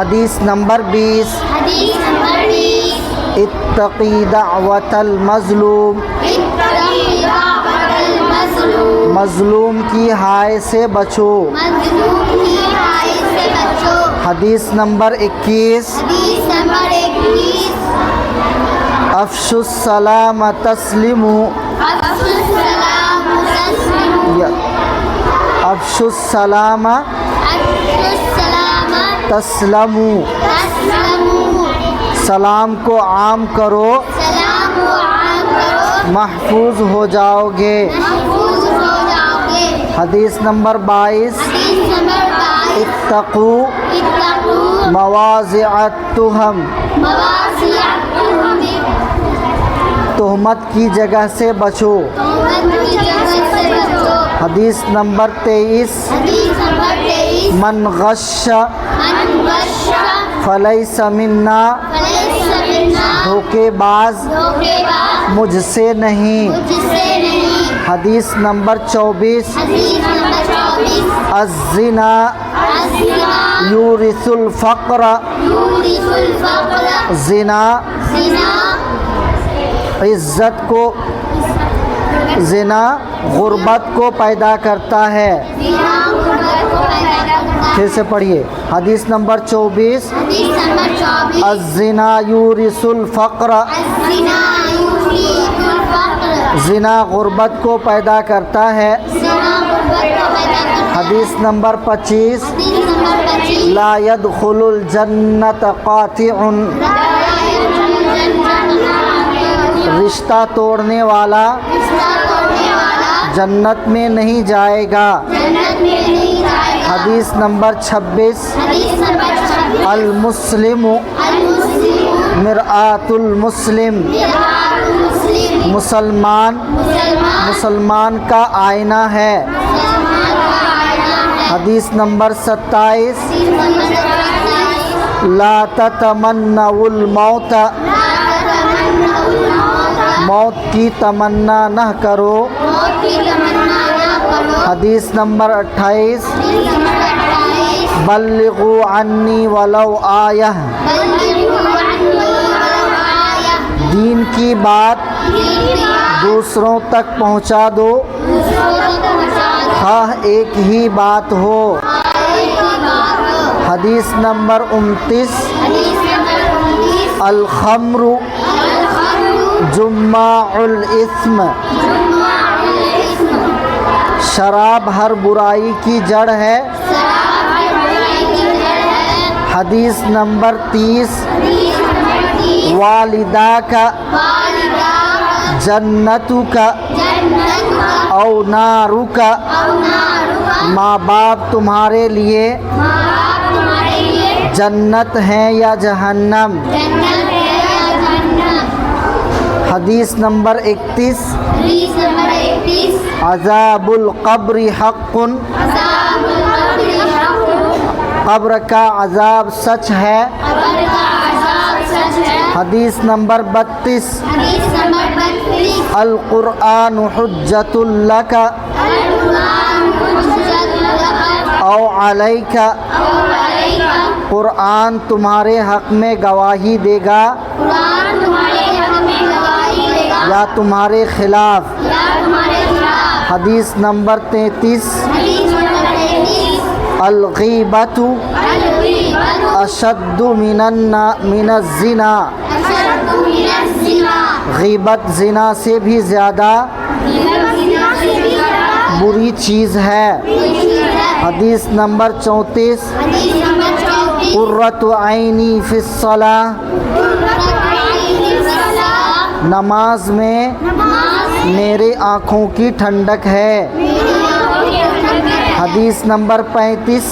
حدیث نمبر 20 اتقی دعوت المظلوم مظلوم کی ہائے سے بچو. حدیث نمبر 21 افشوا السلام تسلموا افشوا السلام تسلموا سلام کو عام کرو محفوظ ہو جاؤ گے. حدیث نمبر 22 اتقوا مواضع التہم تہمت کی جگہ سے بچو. حدیث نمبر 23 من غش فلیس منا دھوکے باز مجھ سے نہیں. حدیث نمبر 24 الزنا یورث الفقر زنا عزت کو زنا غربت کو پیدا کرتا ہے. پھر سے پڑھیے. حدیث نمبر 24 الزنا یورث الفقر زنا غربت کو پیدا کرتا ہے. حدیث نمبر 25 لا يدخل الجنة قاطع رشتہ توڑنے والا جنت میں نہیں جائے گا. حدیث نمبر 26 المسلم مرآۃ المسلم مسلمان کا آئینہ ہے. حدیث نمبر 27 لا تتمنوا الموت موت کی تمنا نہ کرو. حدیث نمبر 28 بلغوا عنی ولو آیہ دین کی بات دوسروں تک پہنچا دو خواہ ایک ہی بات ہو. حدیث نمبر 29 الخمر جماع الاثم شراب ہر برائی کی جڑ ہے. حدیث نمبر 30 والداک جنتک او نارک ماں باپ تمہارے لیے جنت ہیں یا جہنم. حدیث نمبر 31 عذاب القبر حق قبر کا عذاب سچ ہے. حدیث نمبر 32 القرآن حجۃ لک او علیک قرآن تمہارے حق میں گواہی دے گا یا تمہارے خلاف. حدیث نمبر 33 الغیبۃ اشد من الزنا غیبت زنا سے بھی زیادہ بری چیز ہے. حدیث نمبر 34 قرۃ عینی فی الصلاۃ نماز میں میرے آنکھوں کی ٹھنڈک ہے. حدیث نمبر 35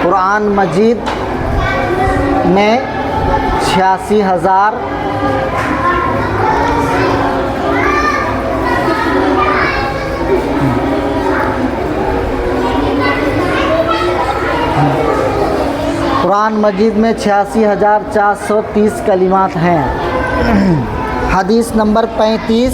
قرآن مجید میں 86,000 قرآن مجید میں 86,430 کلمات ہیں. حدیث نمبر 35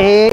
1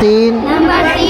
3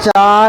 4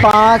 5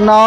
9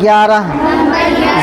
11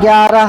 11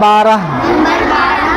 12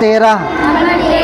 13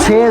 6